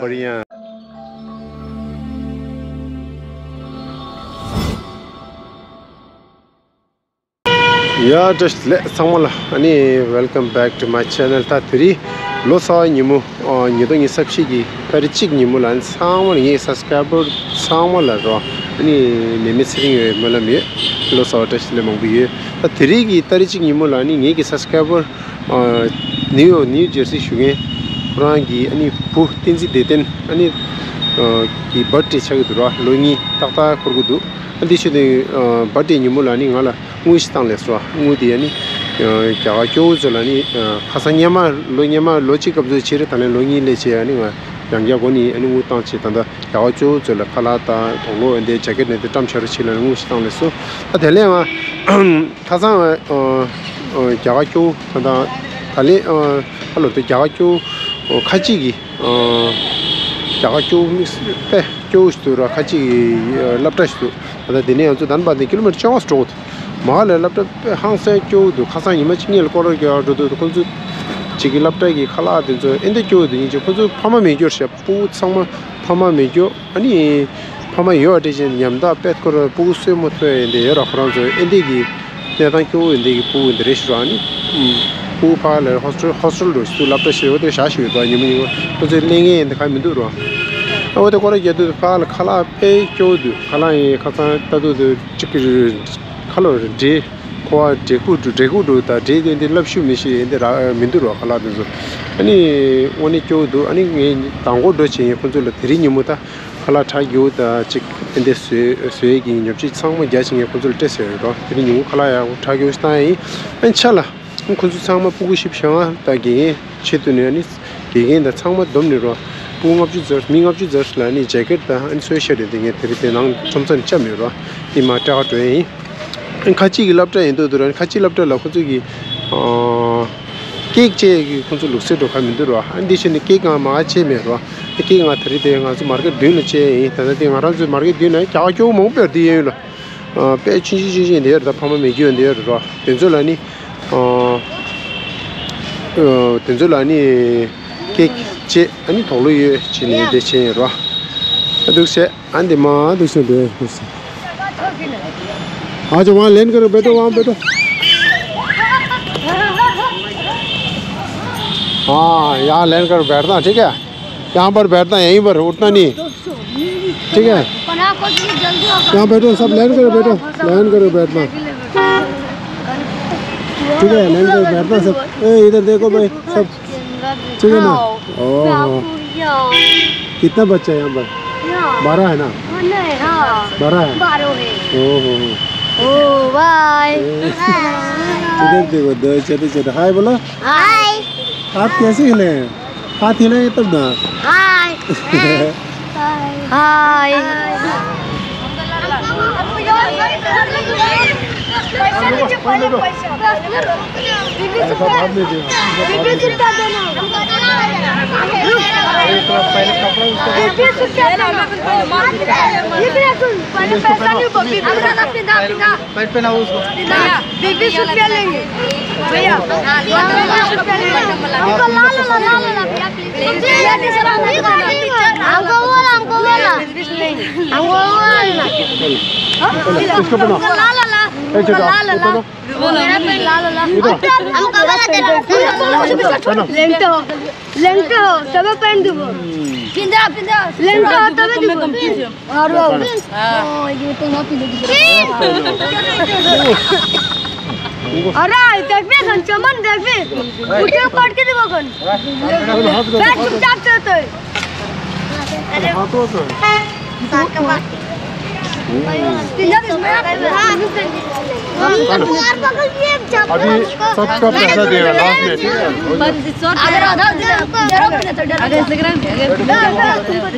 बढ़िया Yeah, just let someone welcome back to my channel. Ta three losa nimu nyudong isapshigi parichik nimu lan someone ye subscriber someone la ro ani nemisring malami losa touch le mongbi ta three gi tarichik nimu lan ni gi subscriber New Jersey shuge rangi ani Bhu Tenzin Deden ani ki birthday chagdura longi takta kurgudu additionally birthday nimu lan ngala Muistang leswa mudi ani kya kyo zolani khasanyama lonyama logic abzu chire tane longi leche ani nga yangya goni ani mutang che tanda kya kyo zola khalata thongo ende jacket ne tam char chile muistang leso adele ma khasang kya kyo tanda tale halo te kya kyo khachi gi kya kyo mix pe kyo stura khachi lapta stu ada dine anzu dan ba de kilometer chawas trot mahal laptop hangsa kyo do khasa ima chingel kor ga do kunzu chigi laptop gi khala de jo ende kyo de ni jo kunzu phama me jo she pu changma phama me jo ani phama yo de jen nyamda pet kor pu se mo te ende yo khran jo ende gi te ta kyo ende gi pu de restaurant pu pa le hostel do stu laptop she de sha shi do ni mi ko je lenge ende kha mi do ro o de kor ge do pa khala pe kyo do khala e khasa ta do chiki Hello, J. Qua Deku, the J. in the Lapshu Mishi in the Minduro Haladu. Any one do any Tango Dochi, Consul Trinimuta, Halata, you the chick in the Swag in your cheat song, judging a consultation, Trinu, Kalaya, Tago Stai, and Chala, and Consulsama Puship Shama, Tagi, Chitunanis, Gigin, the Sama Domniro, Boom of Jesus, Ming of Jesus, Lani jacket, and social thing at Tritan, Thompson Chamura, in my way. And Kachi lapta into the Kachi lapta Lakugi cake che Consul Hamidura, and dish in the cake on Mache Mero, the king at 3 days as market dinner che, and the thing around the market dinner, Kajo Moper deal. Pechin in there, the Pama Megu and there, Tenzolani cake che, and Tolu Chini de Chenra. I do say, and the ma, do so. आज वहाँ लेन करो बैठो वहाँ बैठो हाँ यहाँ लेन करो बैठना ठीक है यहाँ पर बैठना यहीं पर उठना नहीं ठीक है यहाँ बैठो सब लेन करो बैठना ठीक है लेन करो बैठना सब इधर देखो भाई सब ठीक है ना ओह कितना बच्चा है यहाँ पर 12 है ना 12 है ओह Oh, bye. इधर देखो दो छोटे हाय बोलो Hi. हाथ कैसे हिले हाथ हिलाए तब ना Hi. Hi. Alright, देख भी घंचमन देख भी उठे पड़ के देखो कौन बैठ चुपचाप चलते अरे हाथों से साका बात अभी सबका पैसा देगा लास्ट में ठीक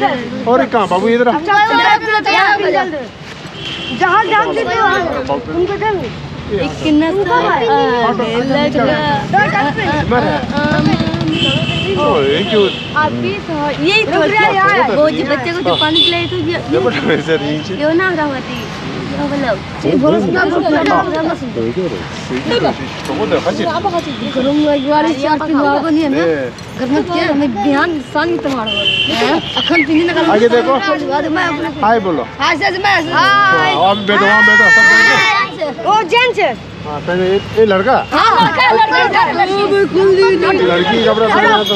है और एक काम बाबू इधर जहाँ यही तो वो जी बच्चे को जो पानी पिलाए तो ये ना रहती आगे देखो हाय बोलो वो जेंट्स है ये लड़का लड़की कपड़ा पहना तो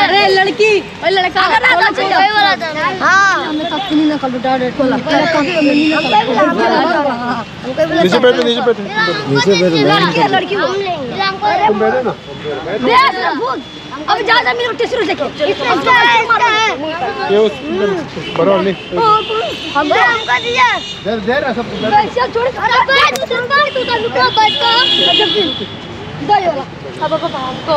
अरे लड़की और लड़का नीचे बैठो लड़की तुम बैठो ना अब ज्यादा मेरे टेस्ट देखे ये उस बराबर नहीं हमका दिया दे रहा सब पैसा छोड़ तू तो लुका बच का दयो अब हमको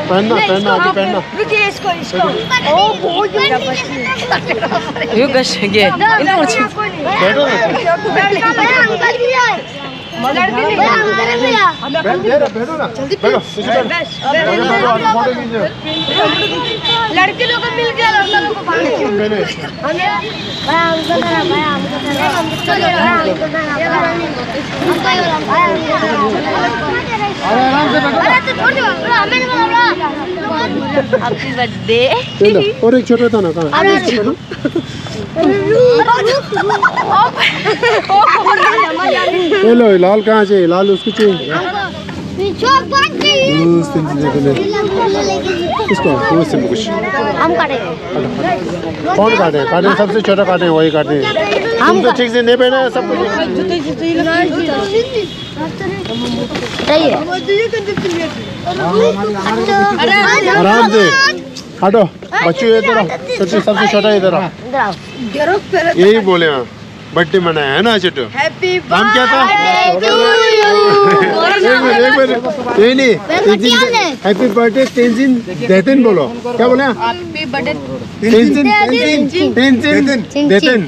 पहनना आगे पहनना रुकिए इसको ओ बहुत ज्यादा बच 이거 가시게 이거 बैठो ना हमका दिया मगर भी नहीं बैठो ना बैठो लड़के लोग को मिल गया लड़का लोग को पानी मैंने आराम से बैठो अरे तो छोड़ हमें नहीं बोला हैप्पी बर्थडे और एक छोटा था ना कहाँ हेलो लाल कहाँ से लाल उसको चाहिए किसको उससे कुछ हम काटेंगे कौन काटे सबसे छोटा काटे वही काटे हम तो ठीक से नहीं पहने सब कुछ आराम से हटो बच्चों इधर आओ सबसे छोटा इधर आओ यही बोले हाँ बर्थडे मनाया है ना छोटू नाम क्या था एक मिनट यही नहीं हैप्पी बर्थडे तेंजिन देदन बोलो क्या बोले happy birthday Tenzin Dedan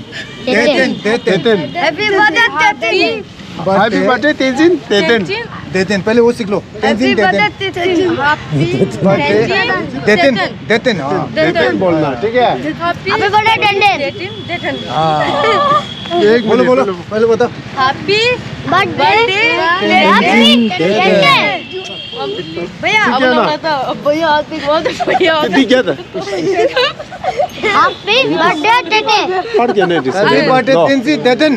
happy birthday happy birthday Tenzin Dedan देतेन पहले वो सीख लो तेंजिन देतेन देतेन हाँ देदन बोलना ठीक है हैप्पी बर्थडे डेंडन एक बोलो पहले बताओ हैप्पी बर्थडे डेंडन भैया अब लगता भैया आती बहुत भैया क्या था हैप्पी बर्थडे डेंडन पढ़ के नहीं हैप्पी बर्थडे तेंजिन देतेन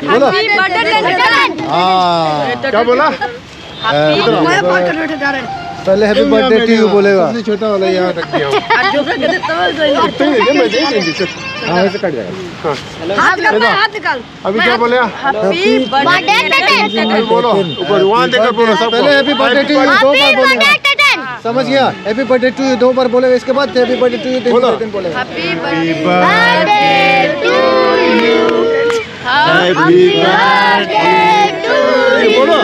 बोलो हैप्पी बर्थडे डेंडन हाँ क्या बोला पहले हैप्पी बर्थडे टू यू बोलेगा सबसे छोटा वाला यहाँ रख दिया हूँ हाँ ऐसे कट जाएगा हाथ निकाल अभी क्या बोले हैप्पी बर्थडे डेंडन अभी बोलो ऊपर वहाँ देखकर बोलो सब पहले हैप्पी बर्थडे टू यू दो बार बोलेगा समझ गया हैप्पी बर्थडे टू यू दो बार बोलेगा इसके बाद हैप्पी बर्थडे टू यू तीन बोलेगा happy birthday to you happy birthday बोलो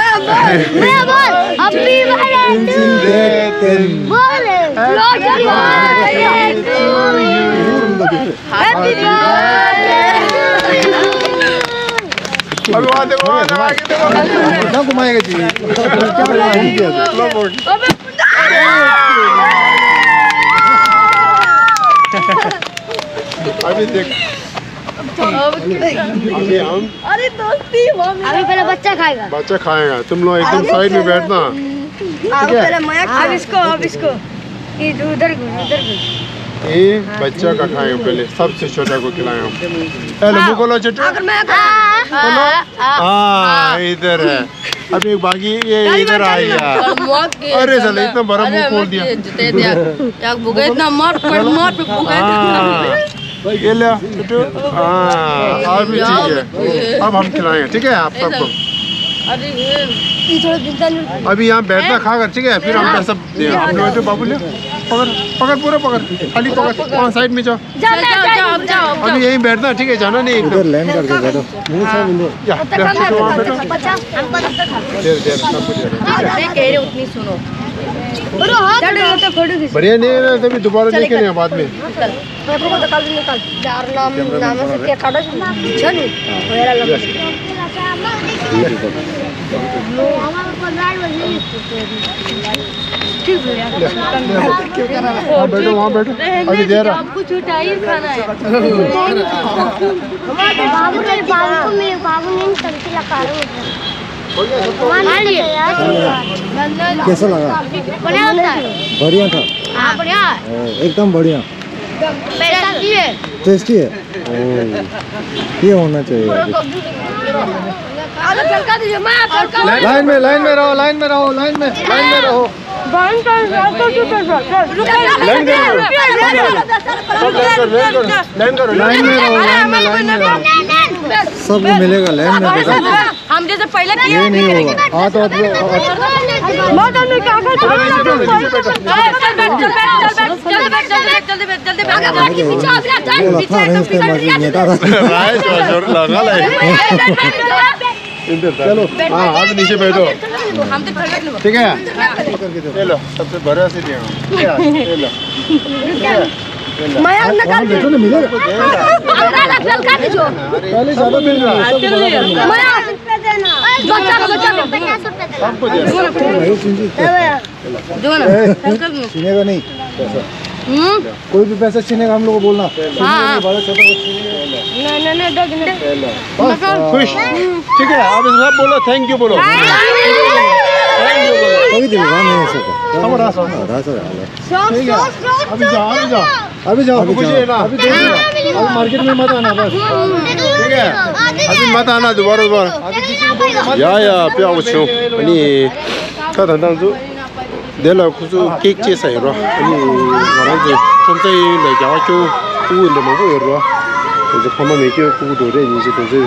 मैं बोल हैप्पी बर्थडे बोल हैप्पी बर्थडे अभी वहाँ देखो ना घुमाएगा जी अभी देख अभी हम अरे दोस्ती अभी पहले बच्चा खाएगा तुम लोग एकदम साइड में बैठना पहले मैं अब इसको उधर ये बच्चा का खाएंगे पहले सबसे छोटा को खिलाएंगे हेलो मुँह खोलो छोटू हाँ इधर है अभी एक बाकी ये इधर आएगा अरे साले इतना बड़ा मुँह खोल दिया ये ले छोटू हाँ और भी ठीक है अब हम खिलाएंगे ठीक है आप सबको अभी यहाँ बैठना खाकर ठीक है फिर हम सब अपने बैठो बाबू ले पकड़ पूरा पकड़ खाली पकड़ वहाँ साइड में जाओ अभी यहीं बैठना ठीक है जाना नहीं इधर लैंड करके बैठो वहाँ बैठो देर सब कुछ बढ़िया नहीं है ना तभी दोबारा निकलेंगे बाद में मैं को तो कल निकल चार नाम से क्या काटो चल मेरा लगा हमारे को राइड बजी ठीक है यार क्यों कर रहा है बैठो वहाँ बैठो अभी दे रहा आपको चुटाई खाना है हमारे बाबू को मेरे बाबू ने संती लगा रहे कैसा लगा बढ़िया होता है बढ़िया था हाँ बढ़िया एकदम बढ़िया टेस्टी है ये होना चाहिए लाइन में रहो लाइन में रहो सबको मिलेगा लाइन में हम जैसे पहले ये नहीं होगा हाँ तो चलो हाँ आप नीचे बैठो हम तो ठीक है ले लो सबसे बड़ा से ले लो मैं निकाल बैठो ना मिलेगा पहले ज्यादा मिल रहा है सबको दे छीनेगा नहीं कोई भी पैसा छीनेगा हम लोग को बोलना खुश ठीक है आप सब बोलो थैंक यू बोलो कोई दिलवा नहीं है अभी जाओ खुशी है ना अभी मार्केट में मत आना बस ठीक है अभी मत आना दोबारा या प्या उछो अनि था जो देला कुछु केक चे sai ro ani waran je chon zai le ja wa chu ku le mo bo ro je khama me kyo ku do de ni je do je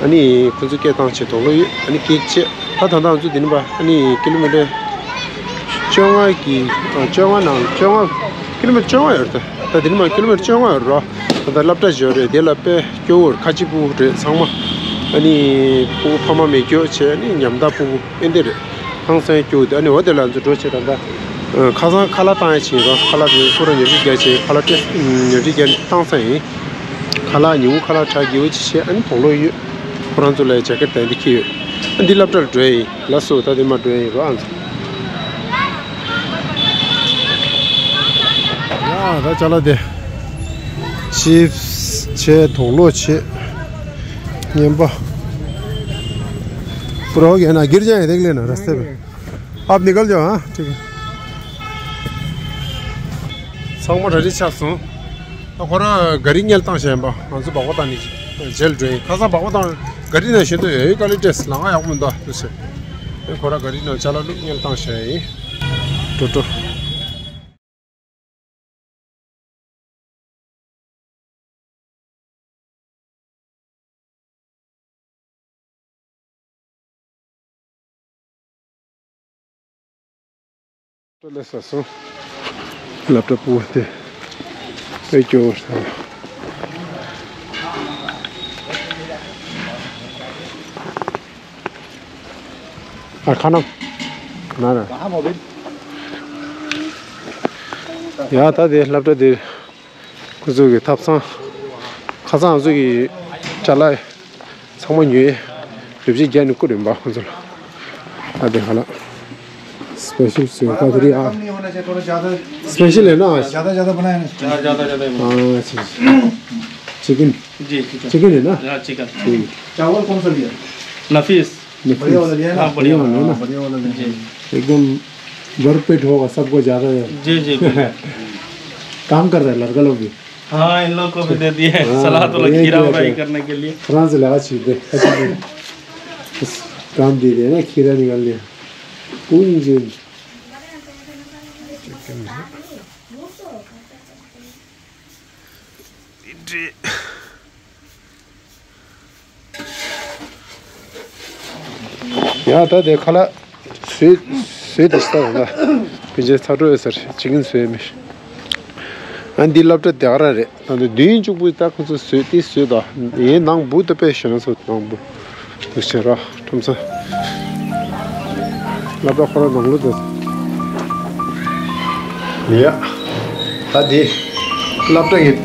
ani kuchu ke tang che to lo ani cake che ta ta ju din ba ani kilometer chonga ki chonga na chonga kilometer chonga er ta din ma kilometer chonga ro ta lapta jore de la pe kyo khaji bu de sangma ani pu phama me kyo che ani nyamda pu ende 항상 교대 아니 어디를 안 좋지란다 가서 칼라타에 치고 칼라도 소리 얘기 같이 칼라테 얘기 당선이 칼라 뉴 칼라 차기 위치 아니 볼로이 프랑스로 자켓 때리기 안딜랍터 드레이 라소 다디마 드레이 로 안서 야다 잘라데 집제 동로치 년바 पुरोगे ना गिर जाए देख लेना रास्ते पे आप निकल जाओ हाँ ठीक है सांगमा ढरी चासो तो कोरा गरी नियल तांग शेंबा अंजु बागोता नी जेल ड्रे खासा बागोता गरी ना शेतो ये काली टेस्ट लांगा याक मुंदा तुसे कोरा गरी ना चला लुक नियल तांग शे टोटो Let's go. Laptop puhte. Ei josta. खाना ना ना या था दे लपटे दे कुछ के थापसा खासा जुगी चला समन्युए बिबजी ज्ञान को रिंबा हजुर अबे हाला स्पेशल से कादरी आ नहीं होना चाहिए थोड़ा ज्यादा स्पेशल है ना ज्यादा बनाया ना ज्यादा हां अच्छा चिकन जी चिकन है ना हां चिकन चावल कौन सा लिया नफीस बढ़िया वाला लिया ना बढ़िया वाला है ना बढ़िया वाला लिया एकदम भरपेट होगा सबको ज्यादा जी जी काम कर रहे हैं लड़का लोग भी हाँ इन लोग को भी दे दिए सलाद वाला खीरा फ्राई करने के लिए फ्रांस लगा चीज़ काम दे दिया ना खीरा निकाल लिया पूरी चीज या था देखा ला स्वीट होगा पिज़्ज़ा थारो है सर चिकन स्वीट में अंडी लपटे त्यारा रे तो दिन चुप बुझता कुछ स्वीट ये नांग बहुत पेशेंस होता नांग बु तो शेरा तुमसे लपटा खरा नांगलो तो Ya, tadi laptop ini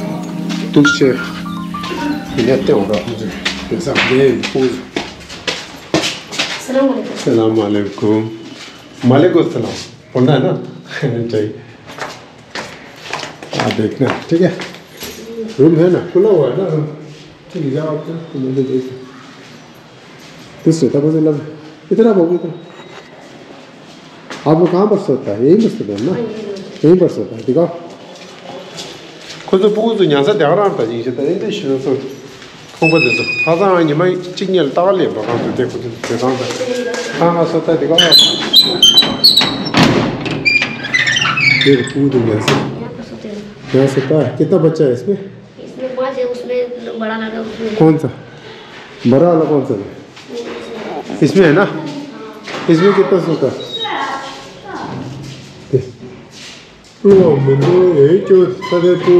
tulse ini ada orang tu, besar dia pun. Assalamualaikum. Waalaikumsalam. पढ़ना है ना चाहिए देखना ठीक है रूम है ना खुला हुआ है ना रूम ठीक है जाओ आप मुझे देख तब मुझे लग इधर आप इधर आप लोग कहाँ पर सोता है यहीं पर सोता है ना यहीं पर सोता है ठीक है खुद तो बहुत दुनिया से देख रहा था जी से तेरे इधर शुरू से không có được hóa ra anh mới chính nhận tao liền bảo con tụi tôi tụi con हाँ सोता है ठीक है ये पूरी दुनिया से यहाँ सोता है कितना बच्चा है इसमें 5 है उसमें बड़ा लगा उसमें कौन सा बड़ा वाला कौन सा है इसमें है ना इसमें कितना सोता है यही जो सदे तू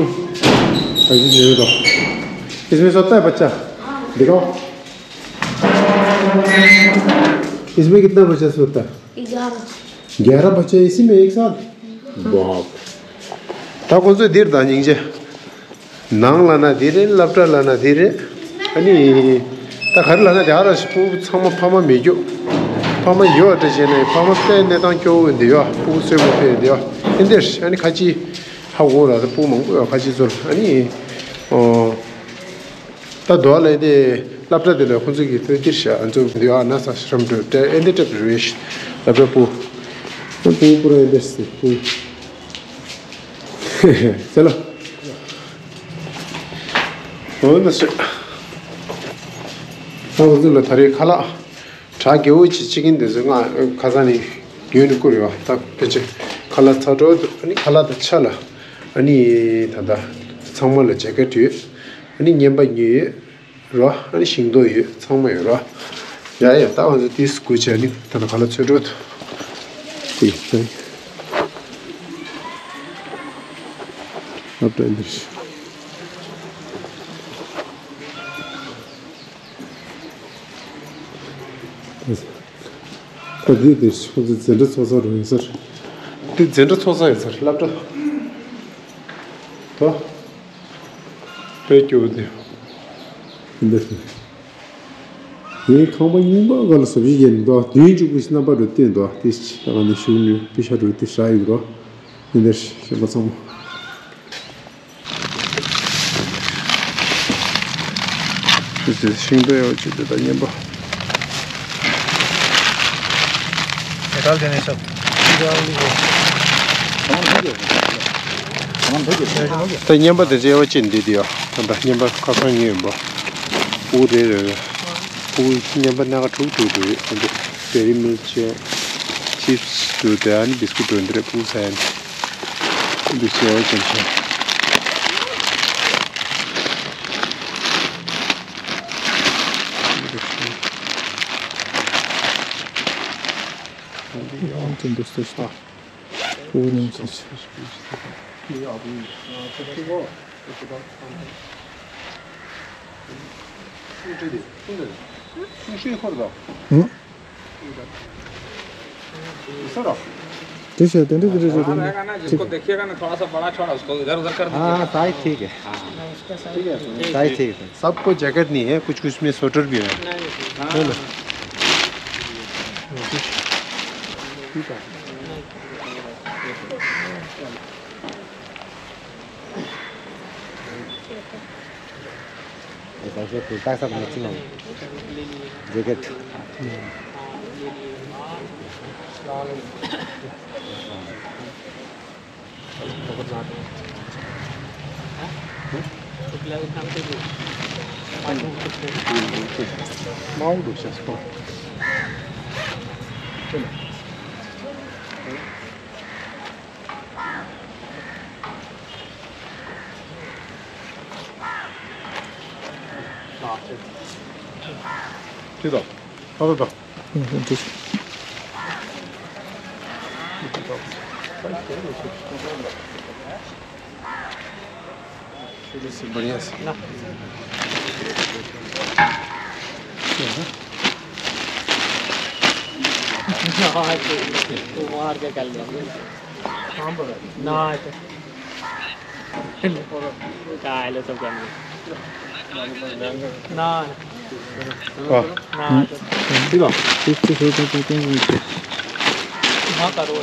ऐसे ये तो इसमें सोता है बच्चा दिखाओ इसमें कितना बच्चा सोता है 11 बच्चे इसी में एक साथ बाप ता कौन से देर दानिंग जे नांग लाना धीरे लपटा लाना धीरे अनि ता घर लाना जारा स्पू छमा फामा मेजो फामा यो त जेने फामा पे ने तां क्यो दियो पू से वो पे दियो इंदेश अनि खाची हावो ला पू मंग खाची जोल अनि ता दोले दे लपटा दे खुंजु की तो दिशा अंजो दियो ना सा श्रम दे एंड द रिश लपटा पू पूरा इंदेश पू चलो और ना से अब जो लथारे खाला चाके वो चिचिकिन देजगा खाजानी gyöni kurio ta peche khala tharo ani khala da chala ani tada changma la jacket yu ani nyemba nyi ro ani shingdo yu changma yu ro ya ya ta wa this kuche ani tada khala chero ti up to this 어디 되시? 어디 젠더 소소로 해서. 그 젠더 소소에서 랍다. 더. 배교돼요. 근데 이 컴바 임바 걸어서 비겐도 뒤에 주고 있나 봐도 된다. 디시 나가는 쉬운이 비샤도 디샤이로. 근데 뭐 좀 이제 신도에 어찌 되다니 뭐 डाल देने सब तो nyamba de je wa chin di dio ta nyamba ka ka nyamba u de u nyamba na ka thu tu tu de peri milk chips tu de an biscuit andre pu san du se wa chin cha 좀 됐어. 오는 진짜. 응? देखिए जिसको देखिएगा ना थोड़ा सा बड़ा छोड़ा उसको इधर उधर कर दीजिए। हाँ साइज ठीक है ठीक है साइज ठीक है सबको जैकेट नहीं है कुछ कुछ में स्वेटर भी है ना ठीक है ऐसे कुर्ता सब मैचिंग है जैकेट 마음도 сейчас 봐. 됐다. 받았다. 됐어. बढ़िया से ना मार के कर लिया Kaale सब करने ना ठीक है हाँ करो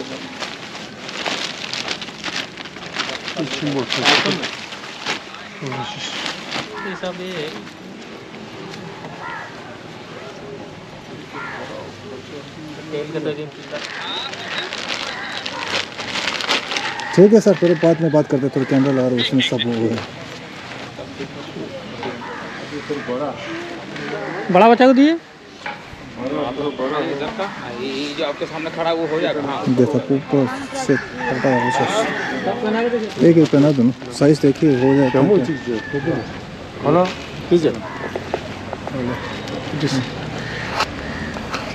ये सब ये तेल का तो ठीक है सर, थोड़े बाद में बात करते, थोड़ा कैमरा ला रहा हूँ, उसमें सब वो है। बड़ा बच्चा को दिए जो आपके सामने खड़ा वो हो जाएगा। हाँ देखो ऊपर से पता है सर, एक पहना दो, साइज देखिए हो जाएगा।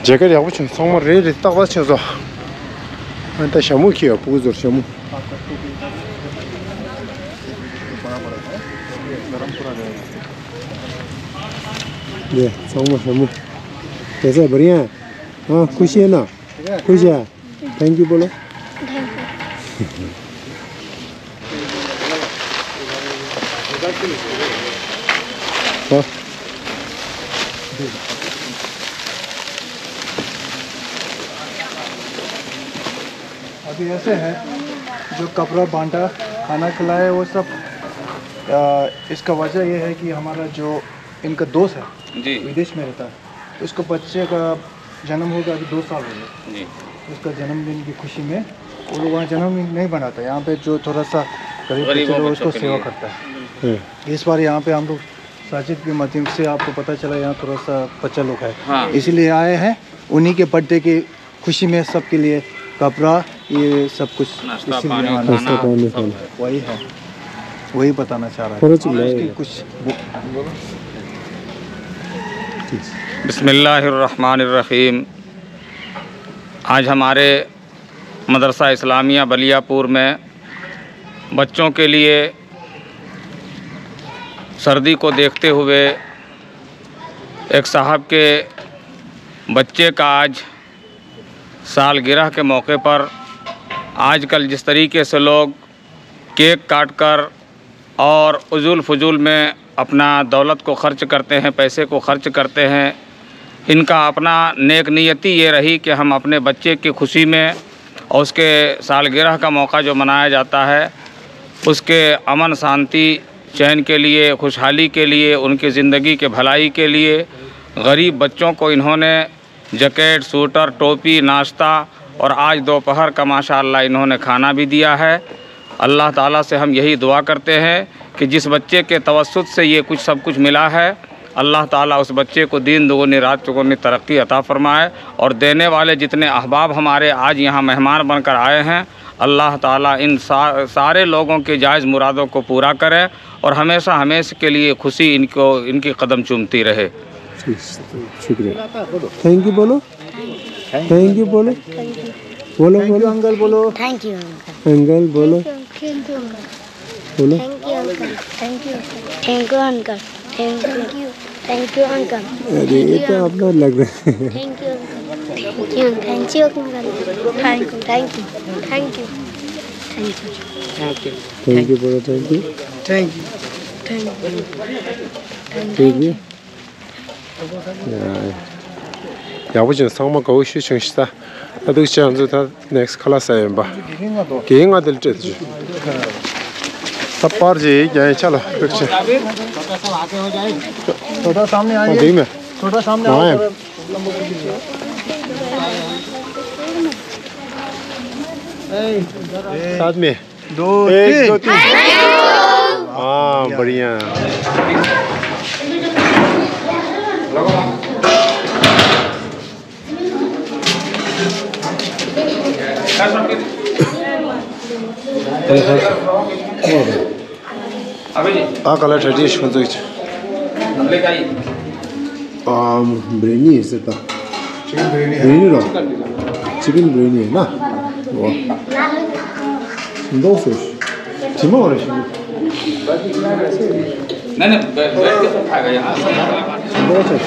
जैकेट या कुछ सामान रेडी तक बात चल रहा है, अंत शामू किया पूजोर शामू ये सामू कैसे बढ़िया है? हाँ खुशी है ना? खुश है? थैंक यू बोलो। हाँ अभी ऐसे है, जो कपड़ा बांटा खाना खिलाए वो सब, इसका वजह ये है कि हमारा जो इनका दोस्त है जी विदेश में रहता है, उसको बच्चे का जन्म होगा, अभी 2 साल हो गए जी। उसका जन्मदिन की खुशी में वो लोग वहाँ जन्मदिन नहीं बनाता, यहाँ पे जो थोड़ा सा गरीब बच्चे लोग उसको सेवा करता है। इस बार यहाँ पे हम लोग साजिद के माध्यम से आपको पता चला यहाँ थोड़ा सा बच्चा लोग है, हाँ। इसीलिए आए हैं, उन्हीं के बर्थडे की खुशी में सबके लिए कपड़ा ये सब कुछ, नाश्ता इसीलिए पानी आना खाना वही है, वही बताना चाह रहा है कुछ। बिस्मिल्लाहिर्रहमानिर्रहीम। आज हमारे मदरसा इस्लामिया बलियापुर में बच्चों के लिए सर्दी को देखते हुए एक साहब के बच्चे का आज सालगिरह के मौके पर आजकल जिस तरीके से लोग केक काटकर और उजूल फजूल में अपना दौलत को खर्च करते हैं, पैसे को खर्च करते हैं, इनका अपना नेक नियति ये रही कि हम अपने बच्चे की खुशी में और उसके सालगिरह का मौका जो मनाया जाता है उसके अमन शांति चैन के लिए, खुशहाली के लिए, उनकी ज़िंदगी के भलाई के लिए गरीब बच्चों को इन्होंने जैकेट, स्वेटर, टोपी, नाश्ता और आज दोपहर का माशाअल्लाह इन्होंने खाना भी दिया है। अल्लाह ताला से हम यही दुआ करते हैं कि जिस बच्चे के तवस्सुत से ये कुछ सब कुछ मिला है, अल्लाह ताला उस बच्चे को दीन दुगुनी रात चौगुनी तरक्की अता फरमाए। और देने वाले जितने अहबाब हमारे आज यहाँ मेहमान बनकर आए हैं, अल्लाह ताला इन सारे लोगों के जायज़ मुरादों को पूरा करे और हमेशा हमेशा के लिए खुशी इनकी कदम चूमती रहे। शुक्रिया। थैंक यू बोलो, थैंक यू बोलो, बोलो बोलो अंकल बोलो, थैंक यू अंकल बोलो, थैंक यू बोलो thank you thank you uncle, thank you thank you uncle, अरे ये तो अपना लग रहा है। Thank you uncle, thank you uncle, thank you thank you thank you thank you thank you बोलो, थैंक यू थैंक यू ठीक है।要不就上么高学城市的，那都这样子，他 next class 人吧，给我的这句，他把这也下了，对不起， छोटा सामने我 आइए, 对面， छोटा सामने हाँ आओ, है। साथ में 2 1 2 3 3 हाँ बढ़िया। Kaale tradition to it. Biryani is it? Biryani no? Chicken biryani na? Wow. Dos fish. Timor है शुरू. नहीं बैठ के सब खाएगा यहाँ। बहुत है.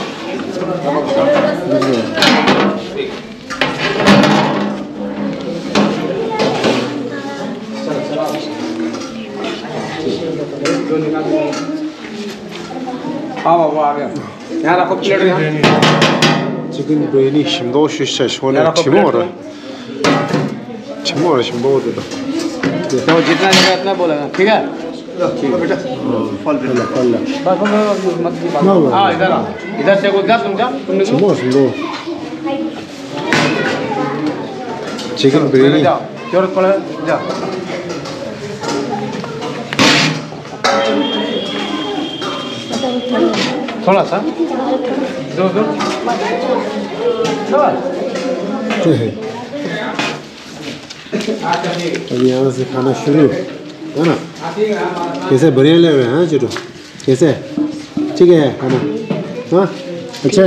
chicken biryani shimdo shisha shone chimora shimbo de तो जितना जगह इतना बोलेगा ठीक है बेटा फल हाँ इधर से कुछ तुम क्या shimbo chicken biryani जरूरत पड़े जा थोड़ा सा दो अभी यहाँ से खाना शुरू है ना कैसे बढ़िया लग रहा है हाँ चुटू कैसे ठीक है खाना हाँ अच्छा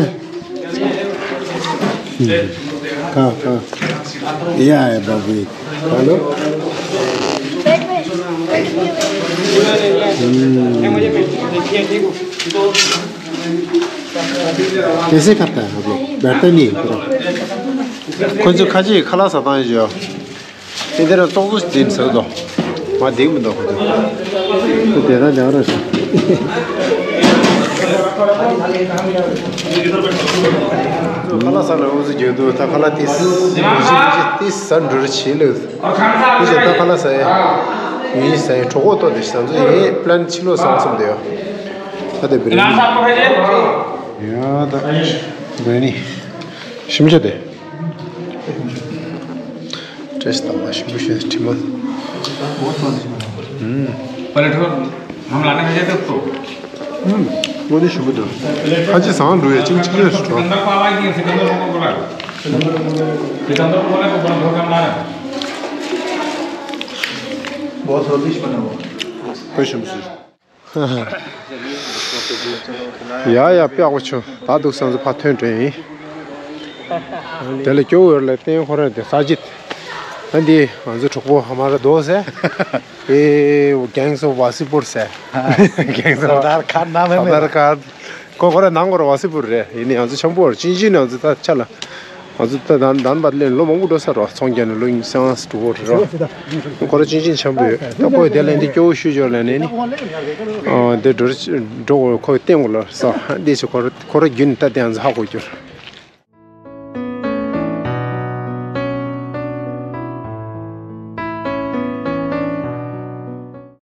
खाओ यह है बाबू खा लो कैसे खाता है आप लोग बैठता नहीं कुछ खाजी खला सा था जो इधर तो कुछ दिन से दो मैं देख में दो तो तेरा जा रहा है खला सा ना उसे जो दो था खला 30 सन डर छिले इसे तो खला सा ये से छोको तो दिशा जो ये प्लान छिलो सांसम दियो अरे बिरयानी याद बिरयानी शिमशे दे टेस्ट आवा शिमशे टिमन पहले ठोर हम लाने भेजे थे तो 뭐니 싶어도 같이 상황 루에 찡찡해 줘. सिकंदर को आवाज दिए सिकंदर को बोला सिकंदर को बोला तो बड़ा प्रोग्राम ला रहा बहुत स्वादिष्ट बना हुआ 야야 뼈고쳐 다독선서 파트너이 델레 교월 레테 호라데 사짓 근데 먼저 족보 हमारा दोस्त है ये गैंग्स ऑफ वासीपुर से गैंग्स आधार कार्ड नाम है आधार कार्ड कोकोरे नांगोरो वासीपुर रे इने आज 전부 진진은 आज 다 잘라 आज 다 난 받래 로 먹고도 살아 성견을 로 인상 스토어로 거래 진진 전부 또 거기 될랜드 교우 슈저래니 데 도 거기 땡올라 서 디스 거래 균 따대한서 하고 있죠